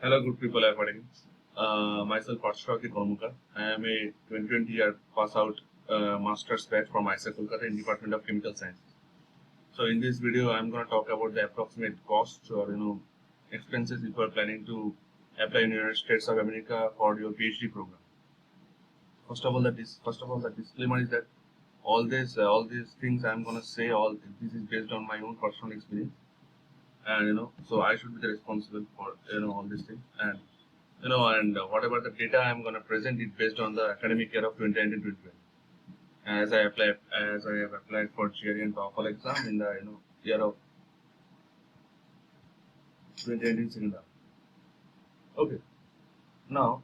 Hello, good people. Everybody. Myself, Parshaki Kormukar. I am a 2020 year pass out master's batch from IISER Kolkata in Department of Chemical Science. So, in this video, I'm going to talk about the approximate cost or expenses if you are planning to apply in the United States of America for your PhD program. First of all, the disclaimer is that all these things I'm going to say all this is based on my own personal experience, and so I should be the responsible for all these things and whatever the data I'm going to present it based on the academic year of 2019-2020. As I have applied for GRE and TOEFL exam in the year of 2019 second half. Okay, now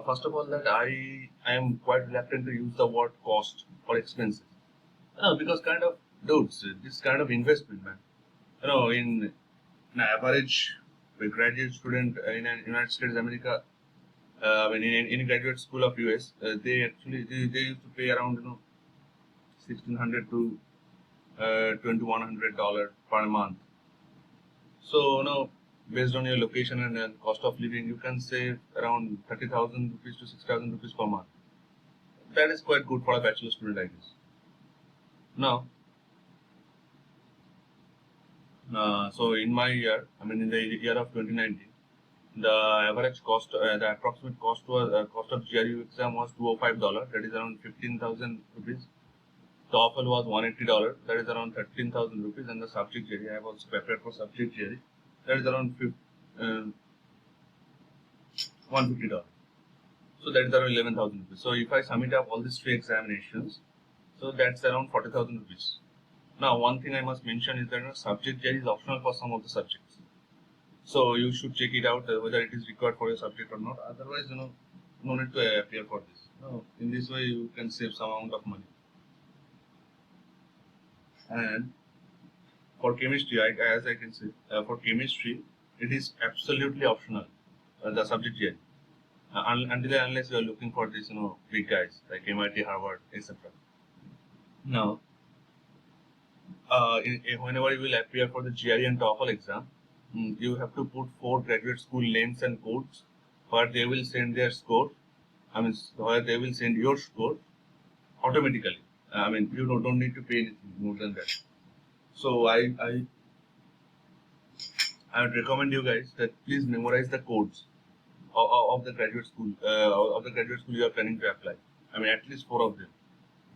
first of all that I am quite reluctant to use the word cost or expenses. Because kind of dudes, this kind of investment, man. In an average graduate student in the United States, America, when in graduate school of US, they used to pay around 1600 to $2100 per month. So based on your location and cost of living, you can save around 30,000 rupees to 6,000 rupees per month. That is quite good for a bachelor student, I guess. Now, so in my year, in the year of 2019, the average cost, the approximate cost of GRU exam was $205. That is around 15,000 rupees. TOEFL was $180. That is around 13,000 rupees. And the subject GRE, I have also prepared for subject GRE. That is around $150. So that is around 11,000 rupees. So if I submit up all these three examinations, so that's around 40,000 rupees. Now, one thing I must mention is that subject GRE is optional for some of the subjects. So you should check it out whether it is required for your subject or not. Otherwise, no need to appear for this. In this way, you can save some amount of money. And for chemistry, as I can say, for chemistry, it is absolutely optional. The subject GRE, until unless you are looking for these, big guys like MIT, Harvard, etc. Now, whenever you will appear for the GRE and TOEFL exam, you have to put 4 graduate school names and codes where they will send their score. Where they will send your score automatically. You don't need to pay anything more than that. So I would recommend you guys that please memorize the codes of the graduate school you are planning to apply. At least 4 of them,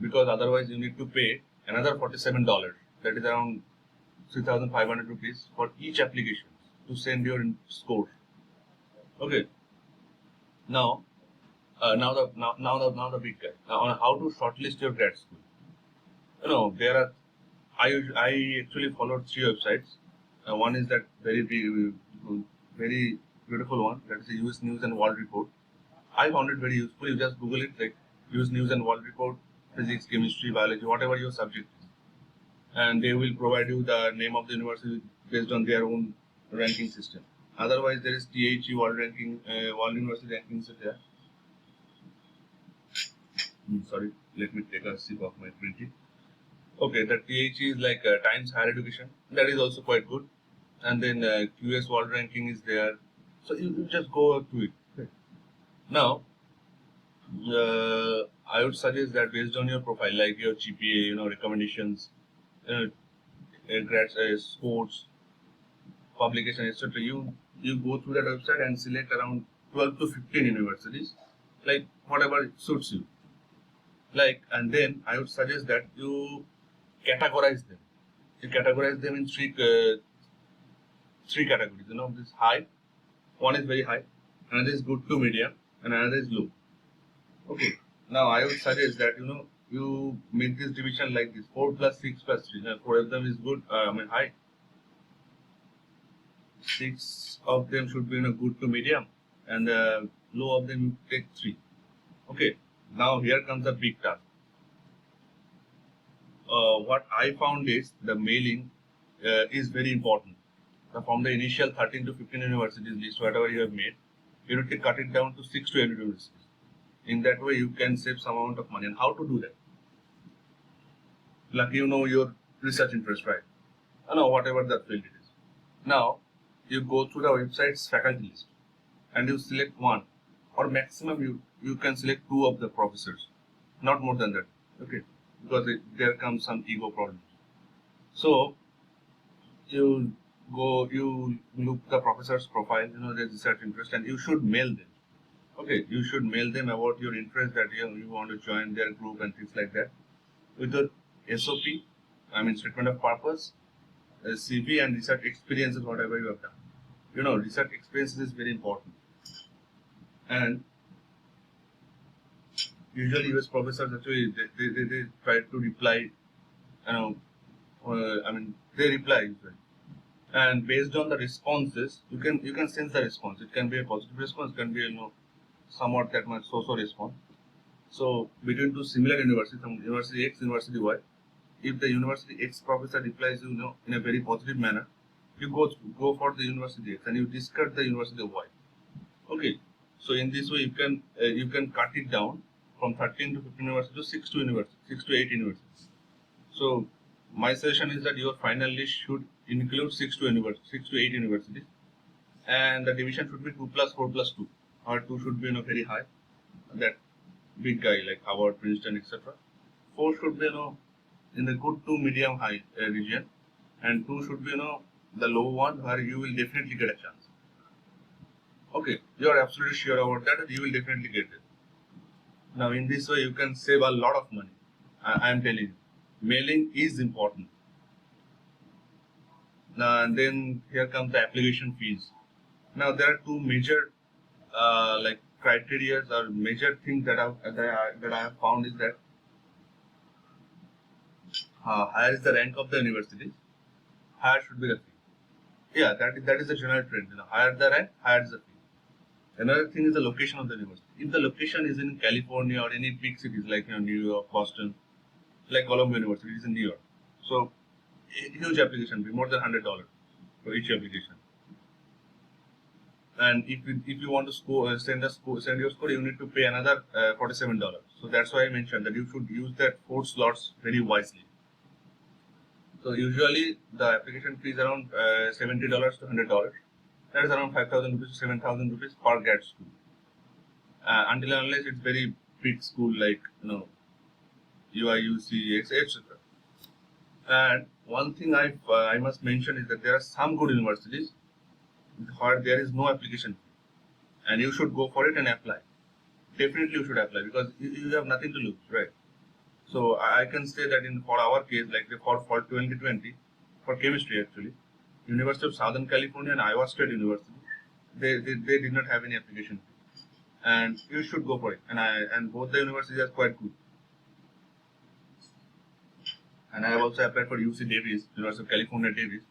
because otherwise you need to pay another $47. That is around 3,500 rupees for each application to send your score. Okay. Now, now the big guy. Now, on how to shortlist your grad school. There are. I actually followed 3 websites. One is that very beautiful one. That is the US News and World Report. I found it very useful. You just Google it, like US News and World Report, physics, chemistry, biology, whatever your subject is, and they will provide you the name of the university based on their own ranking system. Otherwise, there is THE World Ranking, World University Rankings are there. Sorry, let me take a sip of my green tea. Okay, the THE is like Times Higher Education. That is also quite good. And then QS World Ranking is there. So you just go to it. Okay. Now, I would suggest that based on your profile, like your GPA, recommendations, grad sports, publication, etc. You go through that website and select around 12 to 15 universities, like whatever suits you. And then I would suggest that you categorize them. You categorize them in three categories. This high, one is very high, another is good to medium, and another is low. Okay. Now I would suggest that you make this division like this: 4 plus 6 plus 3. Now 4 of them is good. High. 6 of them should be good to medium, and low of them you take 3. Okay. Now here comes the big task. What I found is the mailing is very important. From the initial 13 to 15 universities list, whatever you have made, you need to cut it down to 6 to 8 universities. In that way, you can save some amount of money. And how to do that? Like your research interest, right? Whatever that field it is. Now, you go through the website's faculty list and you select one, or maximum you can select two of the professors, not more than that. Okay, because there comes some ego problems. So you you look the professor's profile, their research interest, and you should mail them. Okay, you should mail them about your interest that you want to join their group and things like that with your SOP, I mean statement of purpose, CV, and research experiences, whatever you have done. Research experiences is very important. And usually US professors actually they try to reply, they reply usually. And based on the responses, you can sense the response. It can be a positive response, it can be somewhat that much so-so response. So between two similar universities, University X, University Y, if the University X professor replies in a very positive manner, you go for the University X and you discard the University Y. Okay, so in this way you can cut it down from 13 to 15 universities to 6 to 8 universities. So my suggestion is that your final list should include 6 to 8 universities, and the division should be 2 plus 4 plus 2, or 2 should be very high, that big guy like Harvard, Princeton, etc. 4 should be in the good to medium high region, and 2 should be the low one where you will definitely get a chance. Okay, you are absolutely sure about that, and you will definitely get it. Now in this way you can save a lot of money. I am telling you, mailing is important. Now and then here comes the application fees. Now there are two major criteria or major things that I have found is that higher is the rank of the university, higher should be the fee. Yeah, that is the general trend. Higher the rank, higher is the fee. Another thing is the location of the university. If the location is in California or any big cities like New York, Boston, like Columbia University is in New York, so a huge application fee, more than $100 for each application. And if you want to send your score, you need to pay another $47. So that's why I mentioned that you should use that 4 slots very wisely. So usually the application fee is around $70 to $100. That is around 5,000 rupees to 7,000 rupees per grad school. Until and unless it's very big school like UIUC, etc. And one thing I must mention is that there are some good universities where there is no application fee, and you should go for it and apply. Definitely you should apply because you have nothing to lose, right? So I can say that for our case, like for 2020, for chemistry actually, University of Southern California and Iowa State University, they did not have any application fee, and you should go for it. And both the universities are quite good. And I have also applied for UC Davis, University of California Davis.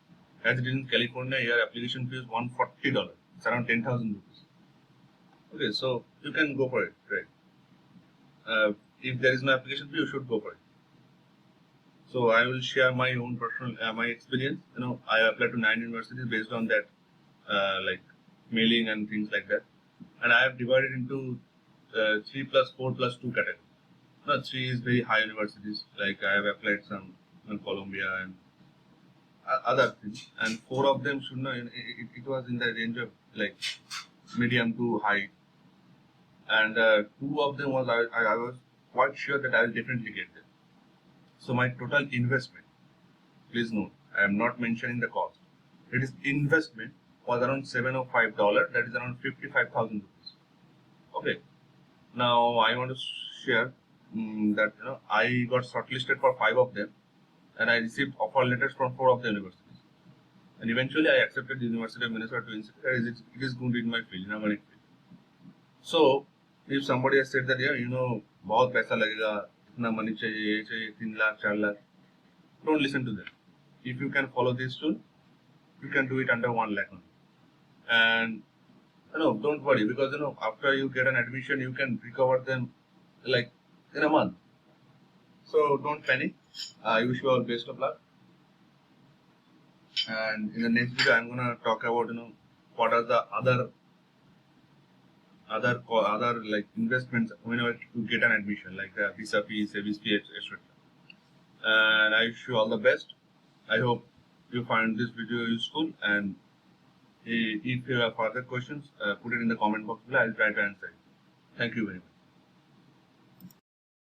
As it is in California, your application fee is $140. It's around 10,000 rupees. Okay, so you can go for it, right? If there is no application fee, you should go for it. So I will share my own personal my experience. I applied to 9 universities based on that, like mailing and things like that. And I have divided into 3 plus 4 plus 2 categories. No, 3 is very high universities. Like I have applied some in Columbia and other things, and 4 of them should know it was in the range of like medium to high, and 2 of them was I was quite sure that I will definitely get them. So my total investment, please note, I am not mentioning the cost. It is investment was around $705. That is around 55,000 rupees. Okay. Now I want to share that I got shortlisted for 5 of them, and I received offer letters from 4 of the universities. And eventually I accepted the University of Minnesota to institute. It is good in my field, in organic field. So if somebody has said that बहुत पैसा लगेगा, इतना money चाहिए, ये चाहिए, 3 lakh, 4 lakh, don't listen to them. If you can follow this tool, you can do it under 1 lakh only. And don't worry, because after you get an admission, you can recover them like in a month. So don't panic. I wish you all best of luck. And in the next video, I'm gonna talk about what are the other like investments whenever to get an admission, like the visa fees, service fee, etc. And I wish you all the best. I hope you find this video useful, and If you have further questions, put it in the comment box below. I'll try to answer it. Thank you very much.